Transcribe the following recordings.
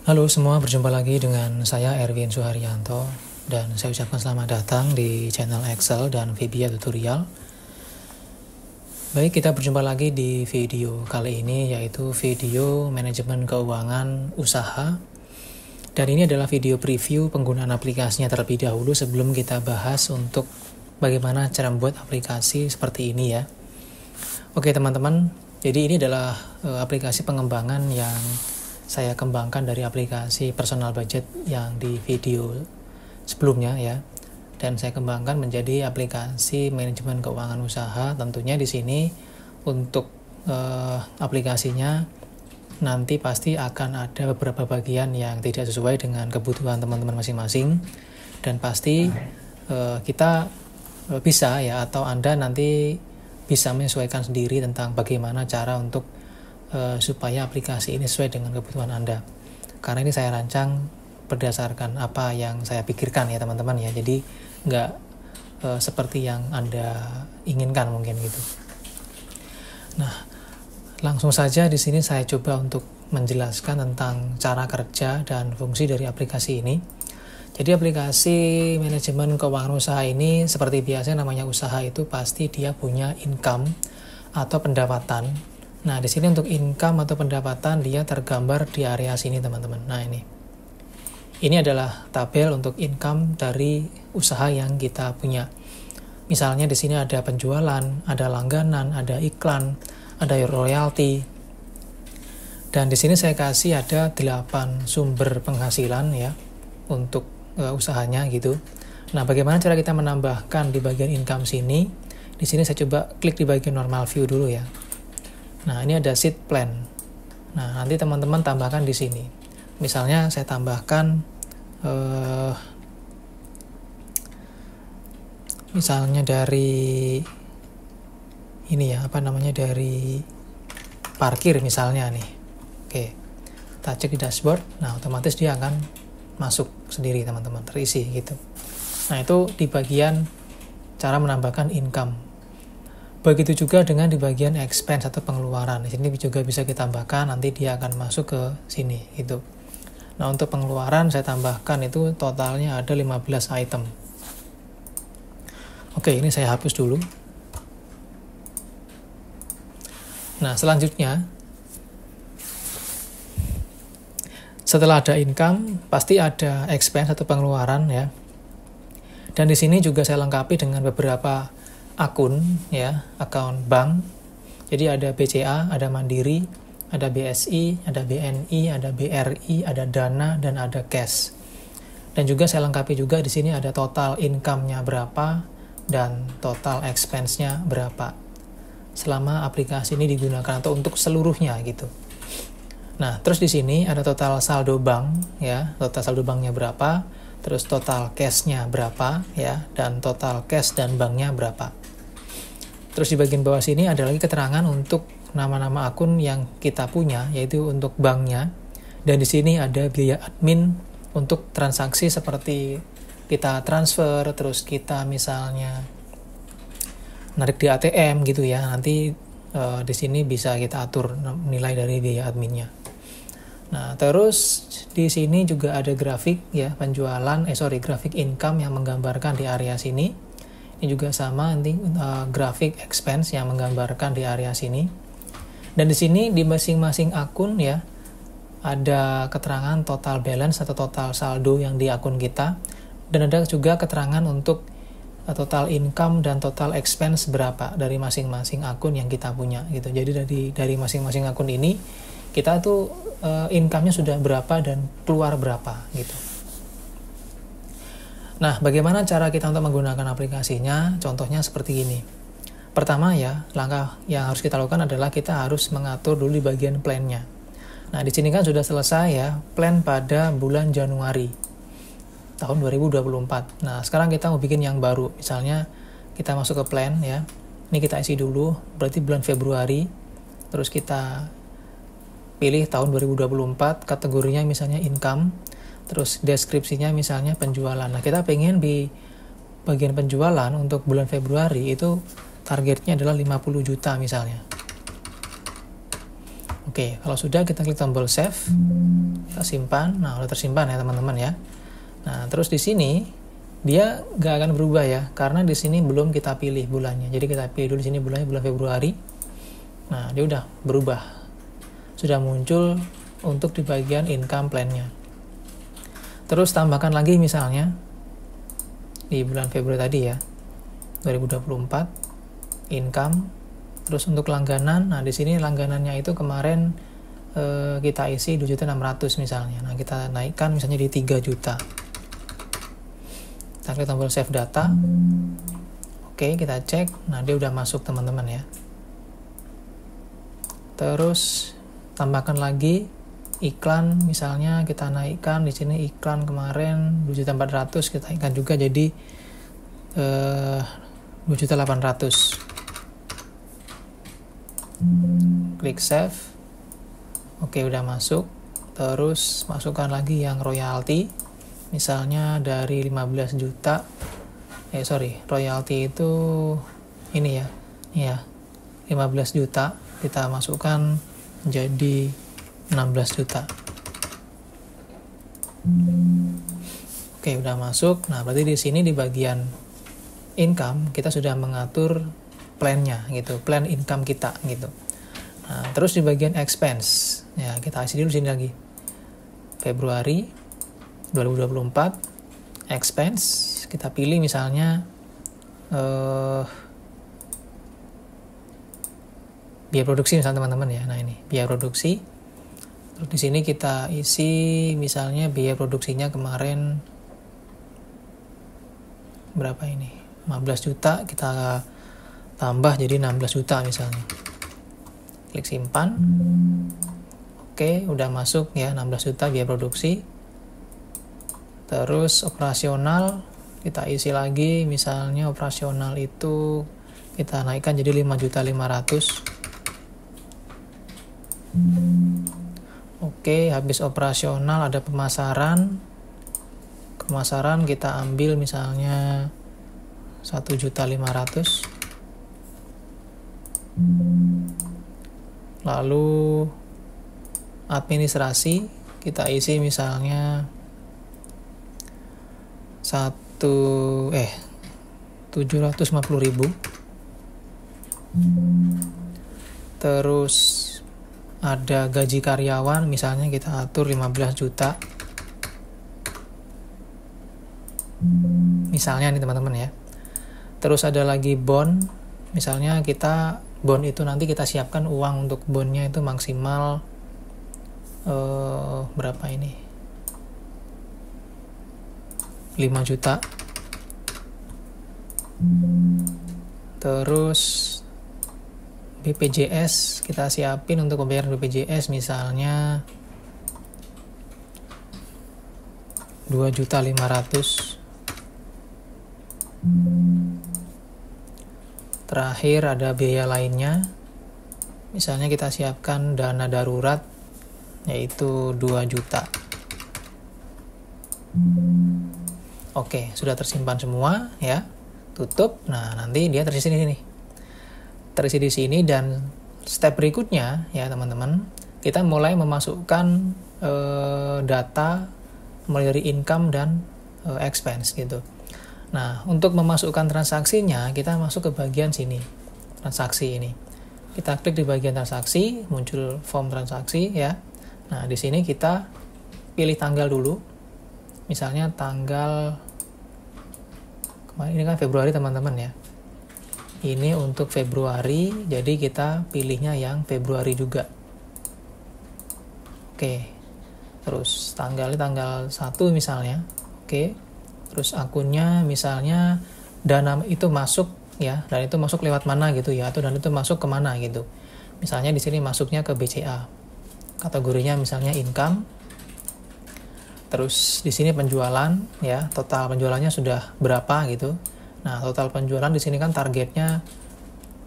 Halo semua, berjumpa lagi dengan saya Erwin Suharyanto dan saya ucapkan selamat datang di channel Excel dan VBA Tutorial. Baik, kita berjumpa lagi di video kali ini, yaitu video manajemen keuangan usaha. Dan ini adalah video preview penggunaan aplikasinya terlebih dahulu sebelum kita bahas untuk bagaimana cara membuat aplikasi seperti ini ya. Oke teman-teman, jadi ini adalah aplikasi pengembangan yang saya kembangkan dari aplikasi personal budget yang di video sebelumnya ya, dan saya kembangkan menjadi aplikasi manajemen keuangan usaha. Tentunya di sini untuk aplikasinya nanti pasti akan ada beberapa bagian yang tidak sesuai dengan kebutuhan teman-teman masing-masing, dan pasti kita bisa ya, atau Anda nanti bisa menyesuaikan sendiri tentang bagaimana cara untuk supaya aplikasi ini sesuai dengan kebutuhan Anda. Karena ini saya rancang berdasarkan apa yang saya pikirkan ya teman-teman ya. Jadi nggak seperti yang Anda inginkan mungkin gitu. Nah, langsung saja di sini saya coba untuk menjelaskan tentang cara kerja dan fungsi dari aplikasi ini. Jadi aplikasi manajemen keuangan usaha ini seperti biasa, namanya usaha itu pasti dia punya income atau pendapatan. Nah, di sini untuk income atau pendapatan dia tergambar di area sini, teman-teman. Nah, ini. Ini adalah tabel untuk income dari usaha yang kita punya. Misalnya di sini ada penjualan, ada langganan, ada iklan, ada royalti. Dan di sini saya kasih ada 8 sumber penghasilan ya untuk usahanya gitu. Nah, bagaimana cara kita menambahkan di bagian income sini? Di sini saya coba klik di bagian normal view dulu ya. Nah, ini ada sheet plan. Nah, nanti teman-teman tambahkan di sini. Misalnya saya tambahkan misalnya dari ini ya, dari parkir misalnya nih. Oke. Kita cek di dashboard. Nah, otomatis dia akan masuk sendiri teman-teman, terisi gitu. Nah, itu di bagian cara menambahkan income. Begitu juga dengan di bagian expense atau pengeluaran. Di sini juga bisa kita tambahkan, nanti dia akan masuk ke sini gitu. Nah, untuk pengeluaran saya tambahkan itu totalnya ada 15 item. Oke, ini saya hapus dulu. Nah, selanjutnya setelah ada income, pasti ada expense atau pengeluaran ya. Dan di sini juga saya lengkapi dengan beberapa akun ya, akun bank. Jadi ada BCA, ada Mandiri, ada BSI, ada BNI, ada BRI, ada Dana, dan ada cash. Dan juga saya lengkapi juga di sini ada total income-nya berapa dan total expense-nya berapa selama aplikasi ini digunakan atau untuk seluruhnya gitu. Nah, terus di sini ada total saldo bank ya, total saldo banknya berapa, terus total cash-nya berapa ya, dan total cash dan banknya berapa. Terus di bagian bawah sini ada lagi keterangan untuk nama-nama akun yang kita punya, yaitu untuk banknya. Dan di sini ada biaya admin untuk transaksi seperti kita transfer, terus kita misalnya narik di ATM gitu ya. Nanti di sini bisa kita atur nilai dari biaya adminnya. Nah, terus di sini juga ada grafik ya, grafik income yang menggambarkan di area sini. Ini juga sama, nanti grafik expense yang menggambarkan di area sini. Dan di sini di masing-masing akun ya ada keterangan total balance atau total saldo yang di akun kita, dan ada juga keterangan untuk total income dan total expense berapa dari masing-masing akun yang kita punya gitu. Jadi dari masing-masing akun ini kita tuh income-nya sudah berapa dan keluar berapa gitu. Nah, bagaimana cara kita untuk menggunakan aplikasinya? Contohnya seperti ini. Pertama ya, langkah yang harus kita lakukan adalah kita harus mengatur dulu di bagian plan-nya. Nah, di sini kan sudah selesai ya, plan pada bulan Januari tahun 2024. Nah, sekarang kita mau bikin yang baru. Misalnya kita masuk ke plan ya. Ini kita isi dulu, berarti bulan Februari. Terus kita pilih tahun 2024, kategorinya misalnya income. Terus deskripsinya misalnya penjualan. Nah, kita pengen di bagian penjualan untuk bulan Februari itu targetnya adalah 50 juta misalnya. Oke, kalau sudah kita klik tombol save, kita simpan. Nah, udah tersimpan ya teman-teman ya. Nah, terus di sini dia nggak akan berubah ya, karena di sini belum kita pilih bulannya. Jadi kita pilih dulu di sini bulannya, bulan Februari. Nah, dia udah berubah, sudah muncul untuk di bagian income plan-nya. Terus tambahkan lagi misalnya di bulan Februari tadi ya, 2024 income. Terus untuk langganan, nah di sini langganannya itu kemarin kita isi 2.600.000 misalnya. Nah, kita naikkan misalnya di 3 juta. Kita klik tombol save data. Oke, kita cek. Nah, dia udah masuk teman-teman ya. Terus tambahkan lagi iklan, misalnya kita naikkan di sini iklan kemarin 2.400.000, kita naikkan juga jadi 2.800.000. Klik save. Oke, udah masuk. Terus masukkan lagi yang royalti, misalnya dari 15 juta. Royalti itu ini ya. Ini ya. 15 juta kita masukkan jadi 16 juta. Oke, udah masuk. Nah, berarti di sini di bagian income kita sudah mengatur plan-nya gitu, plan income kita gitu. Nah, terus di bagian expense, ya kita isi dulu sini lagi. Februari 2024 expense, kita pilih misalnya biaya produksi misalnya teman-teman ya. Nah, ini biaya produksi. Terus di sini kita isi misalnya biaya produksinya kemarin berapa ini? 15 juta, kita tambah jadi 16 juta misalnya. Klik simpan. Oke, udah masuk ya 16 juta biaya produksi. Terus operasional kita isi lagi, misalnya operasional itu kita naikkan jadi 5.500.000. Oke, habis operasional ada pemasaran. Pemasaran kita ambil misalnya 1.500.000. Lalu administrasi kita isi misalnya 750.000. Terus ada gaji karyawan, misalnya kita atur 15 juta. Misalnya nih teman-teman ya. Terus ada lagi bond, misalnya kita bond itu nanti kita siapkan uang untuk bondnya itu maksimal berapa ini? 5 juta. Terus BPJS kita siapin untuk pembayaran BPJS misalnya 2.500.000. Terakhir ada biaya lainnya, misalnya kita siapkan dana darurat yaitu 2 juta. Oke, sudah tersimpan semua ya. Tutup. Nah, nanti dia terisi di sini. Terisi di sini, dan step berikutnya ya teman-teman, kita mulai memasukkan data mulai dari income dan expense gitu. Nah, untuk memasukkan transaksinya, kita masuk ke bagian sini, transaksi ini. Kita klik di bagian transaksi, muncul form transaksi ya. Nah, di sini kita pilih tanggal dulu. Misalnya tanggal kemarin ini kan Februari teman-teman ya. Ini untuk Februari, jadi kita pilihnya yang Februari juga. Oke. Terus tanggalnya tanggal 1 misalnya. Oke. Terus akunnya misalnya dana itu masuk ya, dan itu masuk lewat mana gitu ya, atau dan itu masuk kemana gitu. Misalnya di sini masuknya ke BCA. Kategorinya misalnya income. Terus di sini penjualan ya, total penjualannya sudah berapa gitu. Nah, total penjualan di sini kan targetnya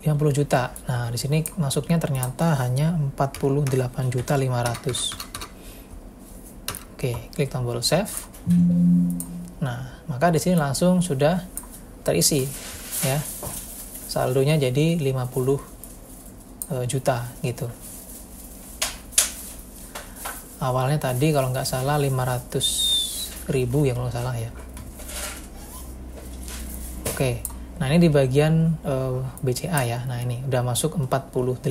50 juta. Nah, di sini masuknya ternyata hanya 48.500.000. Oke, klik tombol save. Nah, maka di sini langsung sudah terisi ya. Saldonya jadi 50 juta gitu. awalnya tadi kalau nggak salah 500.000 ya kalau nggak salah ya. Oke, nah ini di bagian BCA ya. Nah ini udah masuk 48.500.000.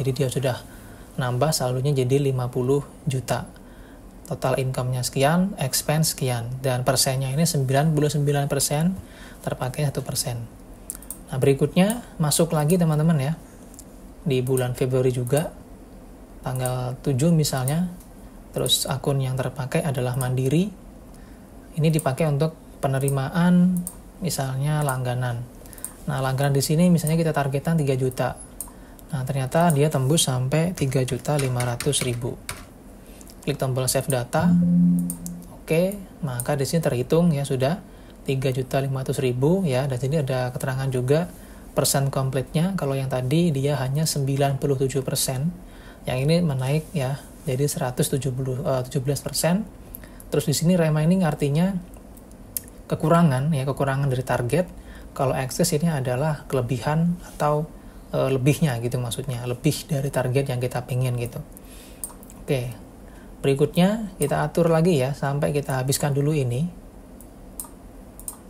Jadi dia sudah nambah saldonya jadi 50 juta. Total income-nya sekian, expense sekian, dan persennya ini 99%, terpakai 1%. Nah berikutnya masuk lagi teman-teman ya, di bulan Februari juga, tanggal 7 misalnya, terus akun yang terpakai adalah Mandiri. Ini dipakai untuk penerimaan misalnya langganan. Nah langganan di sini misalnya kita targetan 3 juta. Nah ternyata dia tembus sampai 3.500.000. Klik tombol save data. Oke, maka di sini terhitung ya sudah 3.500.000 ya. Dan sini ada keterangan juga persen komplitnya. Kalau yang tadi dia hanya 97%, yang ini menaik ya jadi 17%. Terus di sini remaining artinya kekurangan ya, kekurangan dari target. Kalau excess ini adalah kelebihan atau lebihnya gitu, maksudnya lebih dari target yang kita pengen gitu. Oke, berikutnya kita atur lagi ya sampai kita habiskan dulu ini.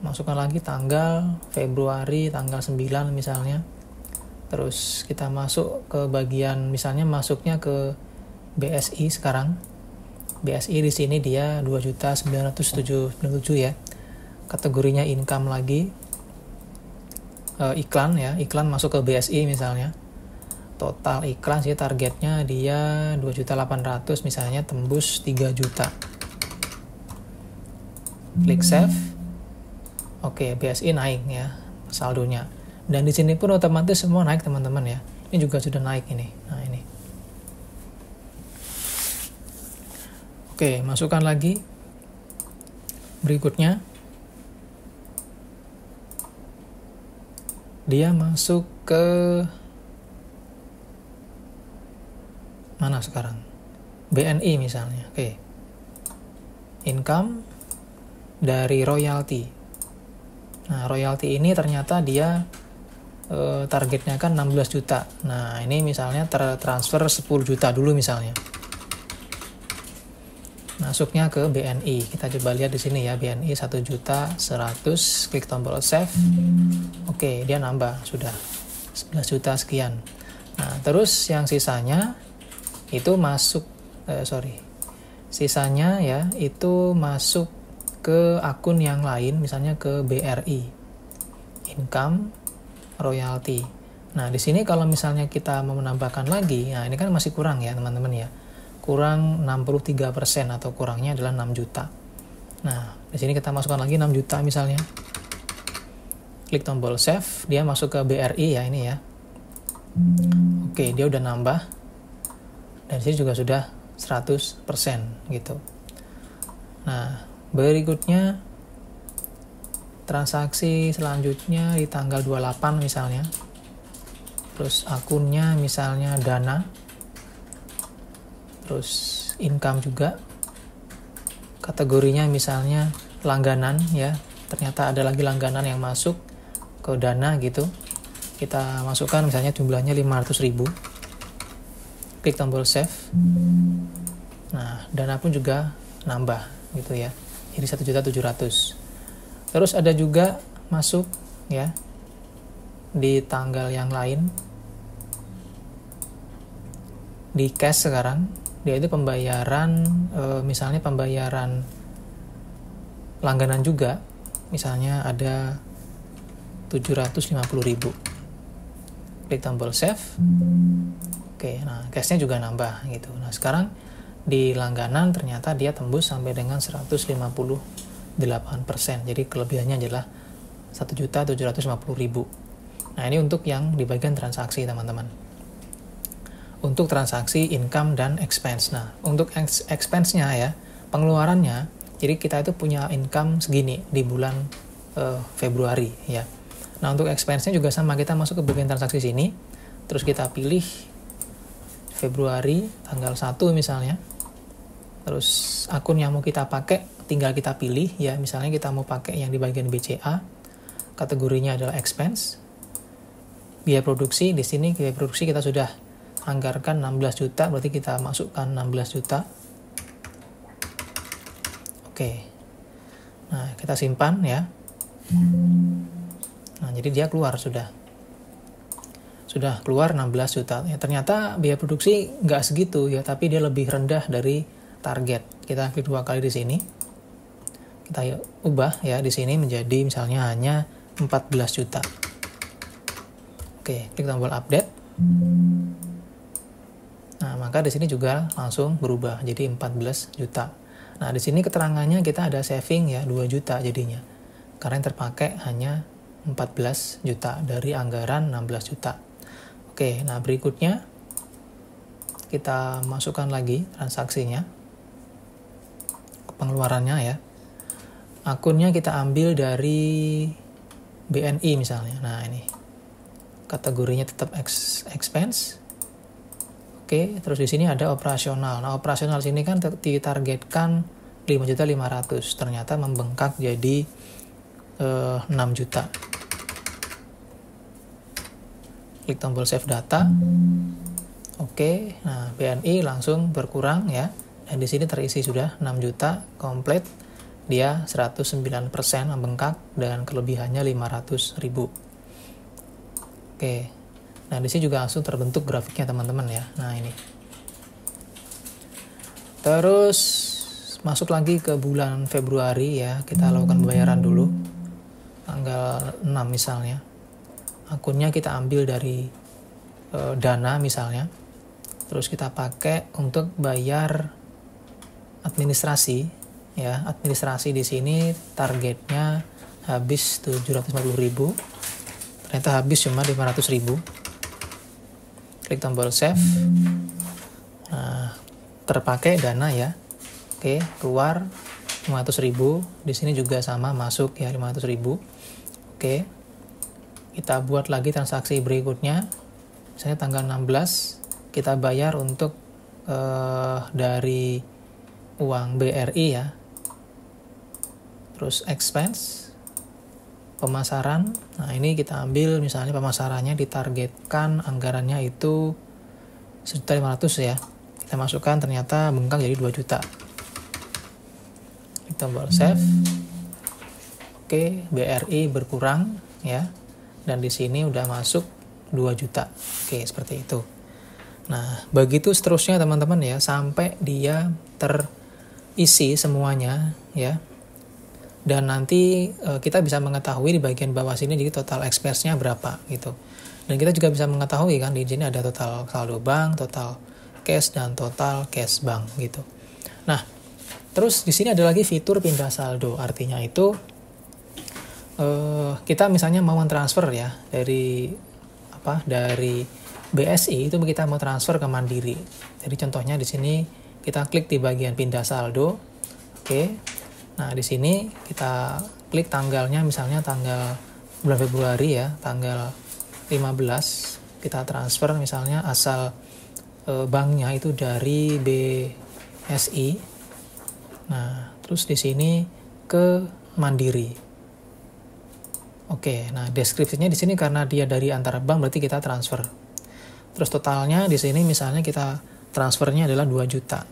Masukkan lagi tanggal Februari, tanggal 9 misalnya. Terus kita masuk ke bagian misalnya masuknya ke BSI sekarang. BSI di sini dia 2.997 ya. Kategorinya income lagi. Iklan ya, iklan masuk ke BSI misalnya. Total iklan sih targetnya dia 2.800.000 misalnya, tembus 3 juta. Klik save. Oke, BSI naik ya saldonya. Dan di sini pun otomatis semua naik teman-teman ya. Ini juga sudah naik ini. Nah, ini. Oke, masukkan lagi. Berikutnya dia masuk ke mana sekarang? BNI misalnya. Oke. Income dari royalty. Nah, royalty ini ternyata dia targetnya kan 16 juta. Nah, ini misalnya tertransfer 10 juta dulu misalnya. Masuknya ke BNI. Kita coba lihat di sini ya, BNI 1.100.000, klik tombol save. Oke, dia nambah sudah 11 juta sekian. Nah, terus yang sisanya itu masuk sisanya ya itu masuk ke akun yang lain, misalnya ke BRI, income, royalty. Nah di sini kalau misalnya kita mau menambahkan lagi, nah ini kan masih kurang ya teman-teman ya, kurang 63% atau kurangnya adalah 6 juta. Nah di sini kita masukkan lagi 6 juta misalnya, klik tombol save, dia masuk ke BRI ya ini ya. Oke, dia udah nambah. Dan di sini juga sudah 100% gitu. Nah, berikutnya transaksi selanjutnya di tanggal 28 misalnya. Terus akunnya misalnya Dana. Terus income juga. Kategorinya misalnya langganan ya. Ternyata ada lagi langganan yang masuk ke Dana gitu. Kita masukkan misalnya jumlahnya 500.000. Klik tombol save. Nah, Dana pun juga nambah gitu ya. Jadi 1.700.000. Terus ada juga masuk ya di tanggal yang lain. Di cash sekarang, dia itu pembayaran misalnya pembayaran langganan juga. Misalnya ada 750.000. Klik tombol save. Oke, nah cashnya juga nambah gitu. Nah sekarang di langganan ternyata dia tembus sampai dengan 158%. Jadi kelebihannya adalah 1.750.000. Nah ini untuk yang di bagian transaksi teman-teman. Untuk transaksi income dan expense. Nah untuk expense-nya ya, pengeluarannya, jadi kita itu punya income segini di bulan Februari ya. Nah untuk expense-nya juga sama, kita masuk ke bagian transaksi sini, terus kita pilih Februari tanggal 1 misalnya. Terus akun yang mau kita pakai tinggal kita pilih ya, misalnya kita mau pakai yang di bagian BCA, kategorinya adalah expense. Biaya produksi, di sini biaya produksi kita sudah anggarkan 16 juta, berarti kita masukkan 16 juta. Oke. Nah, kita simpan ya. Nah, jadi dia keluar sudah keluar 16 juta. Ya, ternyata biaya produksi nggak segitu ya, tapi dia lebih rendah dari target. Kita klik 2 kali di sini. Kita ubah ya di sini menjadi misalnya hanya 14 juta. Oke, klik tombol update. Nah, maka di sini juga langsung berubah jadi 14 juta. Nah, di sini keterangannya kita ada saving ya 2 juta jadinya. Karena yang terpakai hanya 14 juta dari anggaran 16 juta. Oke, nah berikutnya kita masukkan lagi transaksinya, pengeluarannya ya. Akunnya kita ambil dari BNI misalnya. Nah, ini kategorinya tetap expense. Oke, terus di sini ada operasional. Nah, operasional sini kan ditargetkan 5.500.000. Ternyata membengkak jadi 6 juta. Klik tombol save data. Oke, nah BNI langsung berkurang ya. Dan di sini terisi sudah 6 juta komplit. Dia 109% membengkak dan kelebihannya 500.000. Oke. Nah, di sini juga langsung terbentuk grafiknya teman-teman ya. Nah, ini. Terus masuk lagi ke bulan Februari ya. Kita lakukan pembayaran dulu. Tanggal 6 misalnya. Akunnya kita ambil dari Dana misalnya. Terus kita pakai untuk bayar administrasi. Ya, administrasi di sini targetnya habis 750.000. Ternyata habis cuma 500.000. Klik tombol save. Nah, terpakai dana ya. Oke, keluar 500.000. Di sini juga sama masuk ya 500.000. Oke. Kita buat lagi transaksi berikutnya. Misalnya tanggal 16 kita bayar untuk dari uang BRI ya. Terus expense, pemasaran. Nah, ini kita ambil misalnya pemasarannya ditargetkan anggarannya itu 1.500.000 ya. Kita masukkan ternyata bengkak jadi 2 juta. Klik tombol save. Oke, BRI berkurang ya. Dan di sini udah masuk 2 juta. Oke, seperti itu. Nah, begitu seterusnya teman-teman ya, sampai dia terisi semuanya ya. Dan nanti kita bisa mengetahui di bagian bawah sini jadi total expense-nya berapa gitu. Dan kita juga bisa mengetahui kan di sini ada total saldo bank, total cash dan total cash bank gitu. Nah, terus di sini ada lagi fitur pindah saldo. Artinya itu kita misalnya mau transfer ya dari BSI itu kita mau transfer ke Mandiri. Jadi contohnya di sini kita klik di bagian pindah saldo. Oke. Nah, di sini kita klik tanggalnya misalnya tanggal bulan Februari ya, tanggal 15 kita transfer misalnya asal banknya itu dari BSI. Nah, terus di sini ke Mandiri. Oke, nah deskripsinya di sini karena dia dari antara bank berarti kita transfer. Terus totalnya di sini misalnya kita transfernya adalah 2 juta.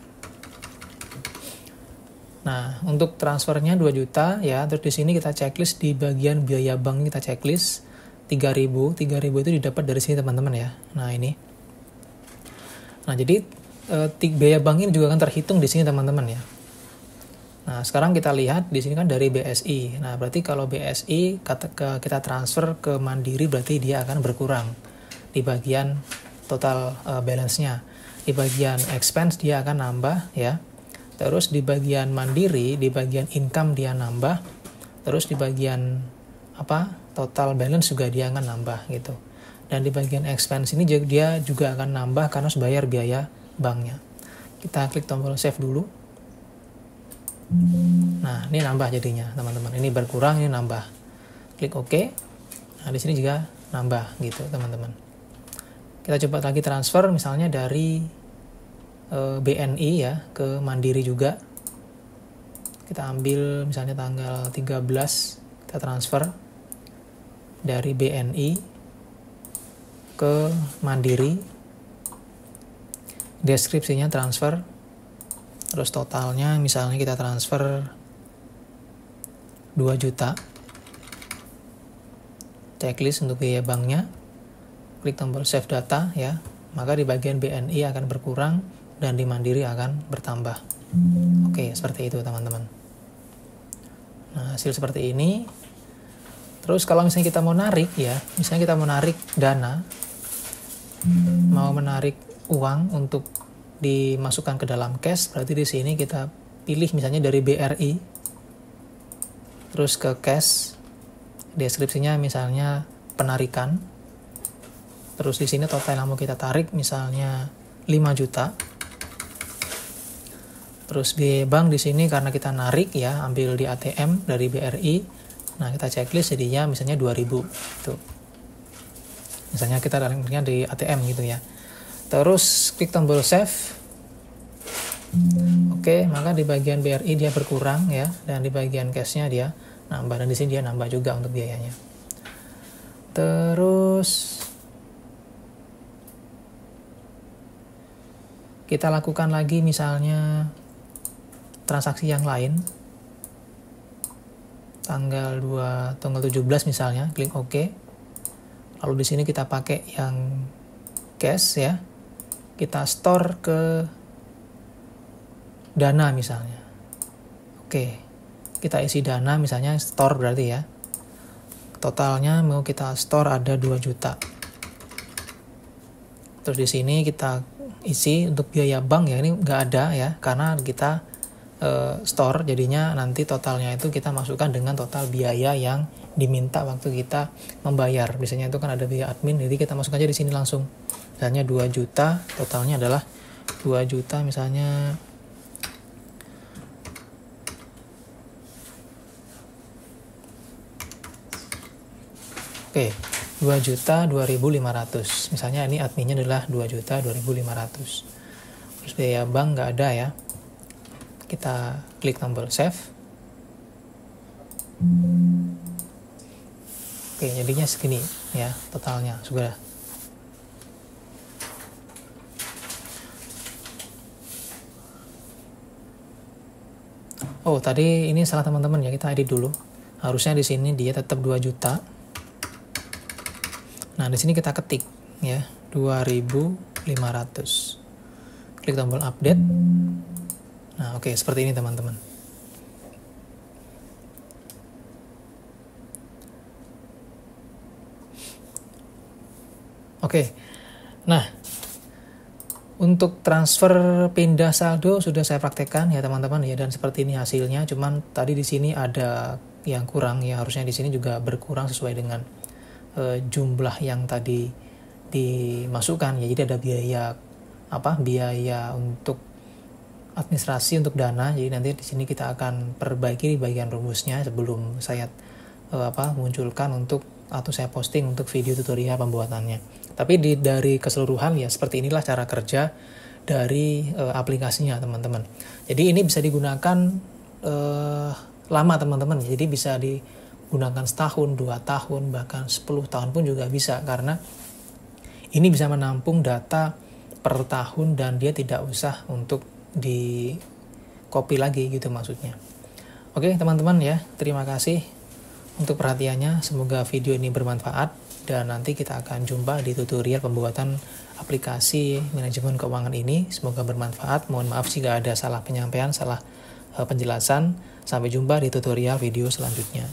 Nah, untuk transfernya 2 juta ya, terus di sini kita checklist di bagian biaya bank kita checklist 3.000 itu didapat dari sini teman-teman ya. Nah, ini. Nah, jadi biaya bank ini juga akan terhitung di sini teman-teman ya. Nah, sekarang kita lihat di sini kan dari BSI. Nah, berarti kalau BSI kita transfer ke Mandiri berarti dia akan berkurang di bagian total balance-nya. Di bagian expense dia akan nambah ya. Terus di bagian Mandiri, di bagian income dia nambah. Terus di bagian total balance juga dia akan nambah gitu. Dan di bagian expense ini dia juga akan nambah karena harus bayar biaya banknya. Kita klik tombol save dulu. Nah, ini nambah jadinya teman-teman. Ini berkurang, ini nambah. Klik OK. Nah, di sini juga nambah gitu teman-teman. Kita coba lagi transfer misalnya dari BNI ya ke Mandiri juga. Kita ambil misalnya tanggal 13 kita transfer dari BNI ke Mandiri. deskripsinya transfer, terus totalnya misalnya kita transfer 2 juta, checklist untuk biaya banknya, klik tombol save data ya, maka di bagian BNI akan berkurang dan di Mandiri akan bertambah. Oke, seperti itu teman-teman. Nah, hasil seperti ini. Terus kalau misalnya kita mau narik ya, misalnya kita mau narik dana, mau menarik uang untuk dimasukkan ke dalam cash, berarti di sini kita pilih misalnya dari BRI, terus ke cash, deskripsinya misalnya penarikan, terus di sini total yang mau kita tarik misalnya 5 juta. Terus biaya bank di sini karena kita narik ya, ambil di ATM dari BRI. Nah, kita checklist jadinya misalnya 2.000 gitu. Misalnya kita nariknya di ATM gitu ya. Terus klik tombol save. Oke, maka di bagian BRI dia berkurang ya, dan di bagian cashnya dia nambah, dan di sini dia nambah juga untuk biayanya. Terus kita lakukan lagi misalnya transaksi yang lain, tanggal 17 misalnya, klik OK. Lalu di sini kita pakai yang cash ya, kita store ke dana misalnya. Oke, kita isi dana misalnya, store berarti ya, totalnya mau kita store ada 2 juta. Terus di sini kita isi untuk biaya bank ya, ini nggak ada ya, karena kita store, jadinya nanti totalnya itu kita masukkan dengan total biaya yang diminta waktu kita membayar. Biasanya itu kan ada biaya admin, jadi kita masuk aja di sini langsung. Misalnya 2 juta, totalnya adalah 2 juta misalnya. Oke, 2 juta 2.500. Misalnya ini adminnya adalah 2 juta 2.500. Terus biaya bank nggak ada ya. Kita klik tombol save. Oke, jadinya segini ya totalnya sudah. Oh, tadi ini salah teman-teman ya, kita edit dulu. Harusnya di sini dia tetap 2 juta. Nah, di sini kita ketik ya 2.500. Klik tombol update. Nah, oke, seperti ini teman-teman. Oke. Nah, untuk transfer pindah saldo sudah saya praktekkan ya teman-teman ya, dan seperti ini hasilnya. Cuman tadi di sini ada yang kurang ya, harusnya di sini juga berkurang sesuai dengan jumlah yang tadi dimasukkan ya. Jadi ada biaya untuk administrasi untuk dana. Jadi nanti di sini kita akan perbaiki di bagian rumusnya sebelum saya munculkan untuk atau saya posting untuk video tutorial pembuatannya. Tapi dari keseluruhan ya seperti inilah cara kerja dari aplikasinya teman-teman. Jadi ini bisa digunakan lama teman-teman. Jadi bisa digunakan setahun, 2 tahun, bahkan 10 tahun pun juga bisa, karena ini bisa menampung data per tahun dan dia tidak usah untuk di copy lagi gitu maksudnya. Oke teman-teman ya, terima kasih untuk perhatiannya. Semoga video ini bermanfaat dan nanti kita akan jumpa di tutorial pembuatan aplikasi manajemen keuangan ini. Semoga bermanfaat. Mohon maaf jika ada salah penyampaian, salah penjelasan. Sampai jumpa di tutorial video selanjutnya.